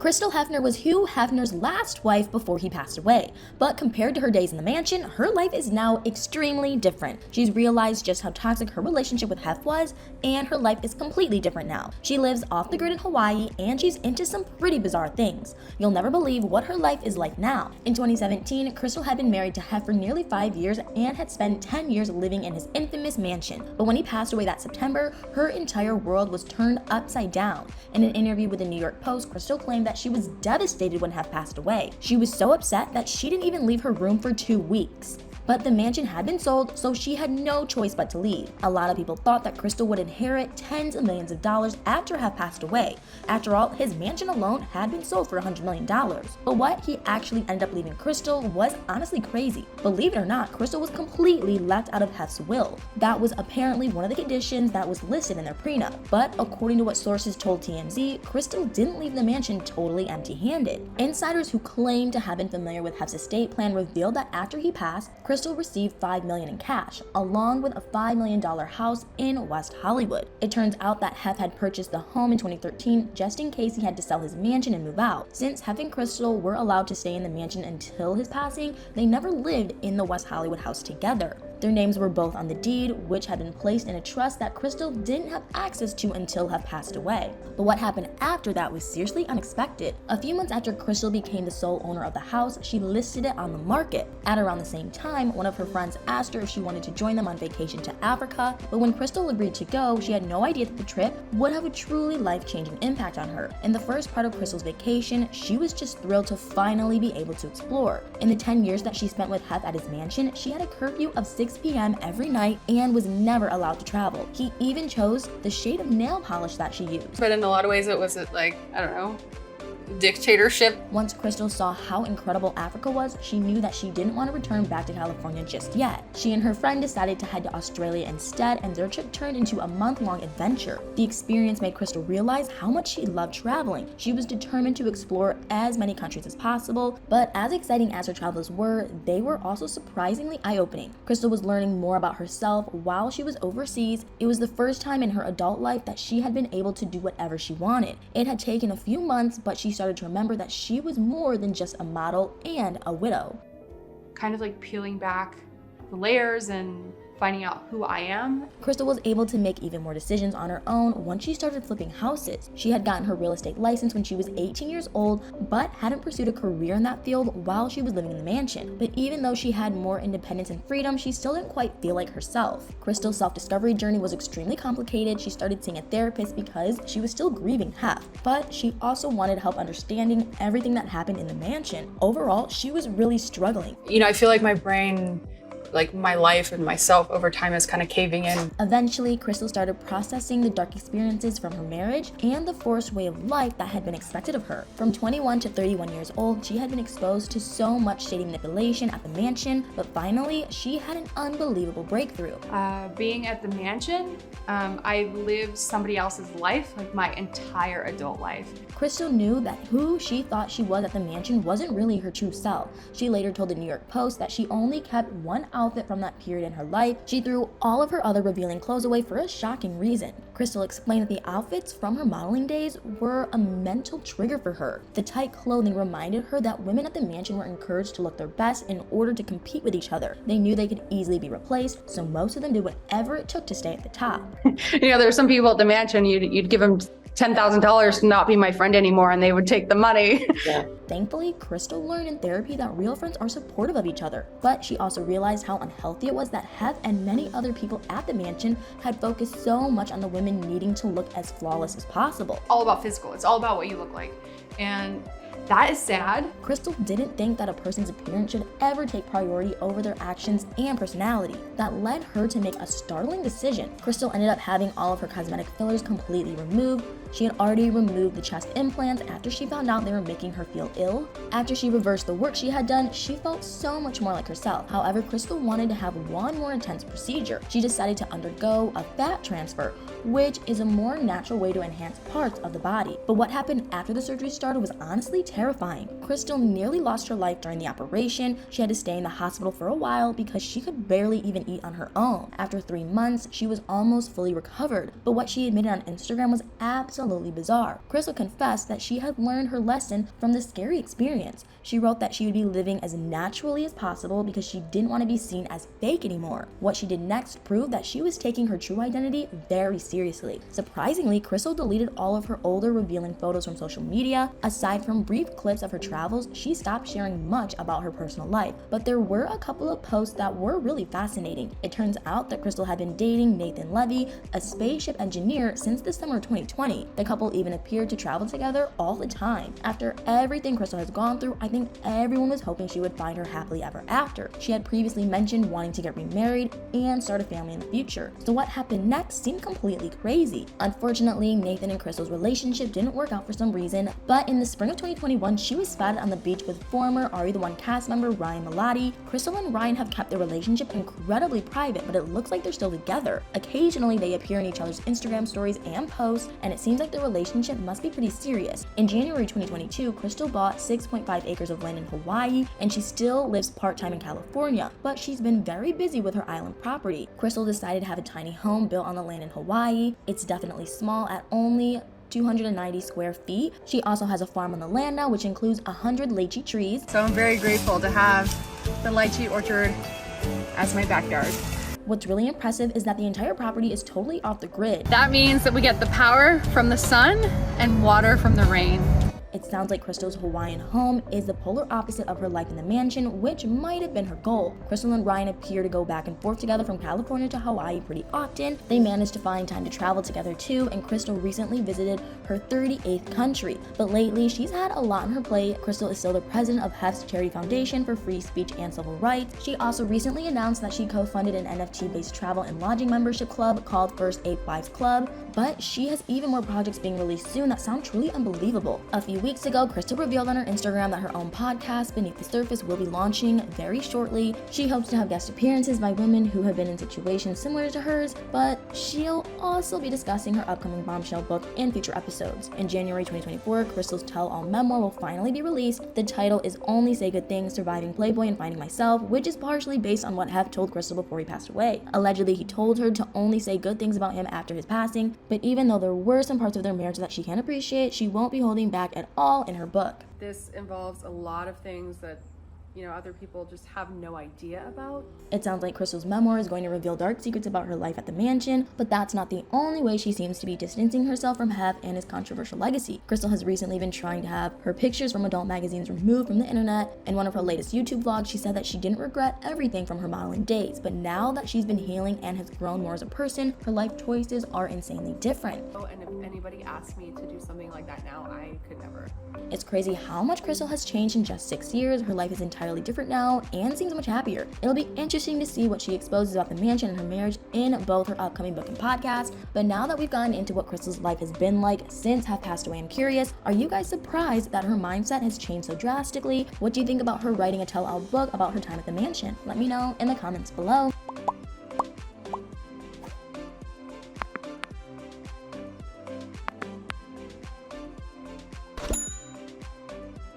Crystal Hefner was Hugh Hefner's last wife before he passed away, but compared to her days in the mansion, her life is now extremely different. She's realized just how toxic her relationship with Hef was, and her life is completely different now. She lives off the grid in Hawaii, and she's into some pretty bizarre things. You'll never believe what her life is like now. In 2017, Crystal had been married to Hef for nearly 5 years and had spent 10 years living in his infamous mansion. But when he passed away that September, her entire world was turned upside down. In an interview with the New York Post, Crystal claimed that she was devastated when Hef passed away. She was so upset that she didn't even leave her room for 2 weeks. But the mansion had been sold, so she had no choice but to leave. A lot of people thought that Crystal would inherit tens of millions of dollars after Hef passed away. After all, his mansion alone had been sold for $100 million. But what he actually ended up leaving Crystal was honestly crazy. Believe it or not, Crystal was completely left out of Hef's will. That was apparently one of the conditions that was listed in their prenup. But according to what sources told TMZ, Crystal didn't leave the mansion totally empty-handed. Insiders who claim to have been familiar with Hef's estate plan revealed that after he passed, Crystal received $5 million in cash, along with a $5 million house in West Hollywood. It turns out that Hef had purchased the home in 2013 just in case he had to sell his mansion and move out. Since Hef and Crystal were allowed to stay in the mansion until his passing, they never lived in the West Hollywood house together. Their names were both on the deed, which had been placed in a trust that Crystal didn't have access to until Hef passed away. But what happened after that was seriously unexpected. A few months after Crystal became the sole owner of the house, she listed it on the market. At around the same time, one of her friends asked her if she wanted to join them on vacation to Africa, but when Crystal agreed to go, she had no idea that the trip would have a truly life-changing impact on her. In the first part of Crystal's vacation, she was just thrilled to finally be able to explore. In the 10 years that she spent with Hef at his mansion, she had a curfew of 6 p.m. every night and was never allowed to travel. He even chose the shade of nail polish that she used. But in a lot of ways it was like, I don't know, dictatorship. Once Crystal saw how incredible Africa was, she knew that she didn't want to return back to California just yet. She and her friend decided to head to Australia instead, and their trip turned into a month-long adventure. The experience made Crystal realize how much she loved traveling. She was determined to explore as many countries as possible, but as exciting as her travels were, they were also surprisingly eye-opening. Crystal was learning more about herself while she was overseas. It was the first time in her adult life that she had been able to do whatever she wanted. It had taken a few months, but she started to remember that she was more than just a model and a widow. Kind of like peeling back the layers and finding out who I am. Crystal was able to make even more decisions on her own once she started flipping houses. She had gotten her real estate license when she was 18 years old, but hadn't pursued a career in that field while she was living in the mansion. But even though she had more independence and freedom, she still didn't quite feel like herself. Crystal's self-discovery journey was extremely complicated. She started seeing a therapist because she was still grieving Hef, but she also wanted help understanding everything that happened in the mansion. Overall, she was really struggling. You know, I feel like my brain, like my life and myself over time is kind of caving in. Eventually, Crystal started processing the dark experiences from her marriage and the forced way of life that had been expected of her. From 21 to 31 years old, she had been exposed to so much shady manipulation at the mansion, but finally, she had an unbelievable breakthrough. Being at the mansion, I lived somebody else's life, like my entire adult life. Crystal knew that who she thought she was at the mansion wasn't really her true self. She later told the New York Post that she only kept one outfit from that period in her life. She threw all of her other revealing clothes away for a shocking reason. Crystal explained that the outfits from her modeling days were a mental trigger for her. The tight clothing reminded her that women at the mansion were encouraged to look their best in order to compete with each other. They knew they could easily be replaced, so most of them did whatever it took to stay at the top. You know, there were some people at the mansion, you'd give them $10,000 to not be my friend anymore, and they would take the money. Yeah. Thankfully, Crystal learned in therapy that real friends are supportive of each other, but she also realized how unhealthy it was that Hef and many other people at the mansion had focused so much on the women needing to look as flawless as possible. All about physical. It's all about what you look like. And that is sad. Crystal didn't think that a person's appearance should ever take priority over their actions and personality. That led her to make a startling decision. Crystal ended up having all of her cosmetic fillers completely removed. She had already removed the chest implants after she found out they were making her feel ill. After she reversed the work she had done, she felt so much more like herself. However, Crystal wanted to have one more intense procedure. She decided to undergo a fat transfer, which is a more natural way to enhance parts of the body. But what happened after the surgery started was honestly terrifying. Crystal nearly lost her life during the operation. She had to stay in the hospital for a while because she could barely even eat on her own. After 3 months, she was almost fully recovered. But what she admitted on Instagram was absolutely absolutely bizarre. Crystal confessed that she had learned her lesson from this scary experience. She wrote that she would be living as naturally as possible because she didn't want to be seen as fake anymore. What she did next proved that she was taking her true identity very seriously. Surprisingly, Crystal deleted all of her older revealing photos from social media. Aside from brief clips of her travels, she stopped sharing much about her personal life. But there were a couple of posts that were really fascinating. It turns out that Crystal had been dating Nathan Levy, a spaceship engineer, since the summer of 2020. The couple even appeared to travel together all the time. After everything Crystal has gone through, I think everyone was hoping she would find her happily ever after. She had previously mentioned wanting to get remarried and start a family in the future. So what happened next seemed completely crazy. Unfortunately, Nathan and Crystal's relationship didn't work out for some reason, but in the spring of 2021, she was spotted on the beach with former Are You the One cast member Ryan Malati. Crystal and Ryan have kept their relationship incredibly private, but it looks like they're still together. Occasionally, they appear in each other's Instagram stories and posts, and it seems like their relationship must be pretty serious. In January 2022, Crystal bought 6.5 acres of land in Hawaii, and she still lives part-time in California, but she's been very busy with her island property. Crystal decided to have a tiny home built on the land in Hawaii. It's definitely small at only 290 square feet. She also has a farm on the land now, which includes 100 lychee trees. So I'm very grateful to have the lychee orchard as my backyard. What's really impressive is that the entire property is totally off the grid. That means that we get the power from the sun and water from the rain. It sounds like Crystal's Hawaiian home is the polar opposite of her life in the mansion, which might have been her goal. Crystal and Ryan appear to go back and forth together from California to Hawaii pretty often. They managed to find time to travel together too, and Crystal recently visited her 38th country. But lately, she's had a lot on her plate. Crystal is still the president of Hef's Charity Foundation for Free Speech and Civil Rights. She also recently announced that she co-funded an NFT-based travel and lodging membership club called First 8 Club, but she has even more projects being released soon that sound truly unbelievable. A few weeks ago, Crystal revealed on her Instagram that her own podcast, Beneath the Surface, will be launching very shortly. She hopes to have guest appearances by women who have been in situations similar to hers, but she'll also be discussing her upcoming bombshell book in future episodes. In January 2024, Crystal's tell-all memoir will finally be released. The title is Only Say Good Things: Surviving Playboy and Finding Myself, which is partially based on what Hef told Crystal before he passed away. Allegedly, he told her to only say good things about him after his passing, but even though there were some parts of their marriage that she can appreciate, she won't be holding back at all in her book. This involves a lot of things that, other people just have no idea about. It sounds like Crystal's memoir is going to reveal dark secrets about her life at the mansion, but that's not the only way she seems to be distancing herself from Hef and his controversial legacy. Crystal has recently been trying to have her pictures from adult magazines removed from the internet. In one of her latest YouTube vlogs, she said that she didn't regret everything from her modeling days, but now that she's been healing and has grown more as a person, her life choices are insanely different. And if anybody asked me to do something like that now, I could never. It's crazy how much Crystal has changed in just 6 years. Her life is entirely different now and seems much happier. It'll be interesting to see what she exposes about the mansion and her marriage in both her upcoming book and podcast. But now that we've gotten into what Crystal's life has been like since Hef passed away, I'm curious, are you guys surprised that her mindset has changed so drastically? What do you think about her writing a tell-all book about her time at the mansion? Let me know in the comments below.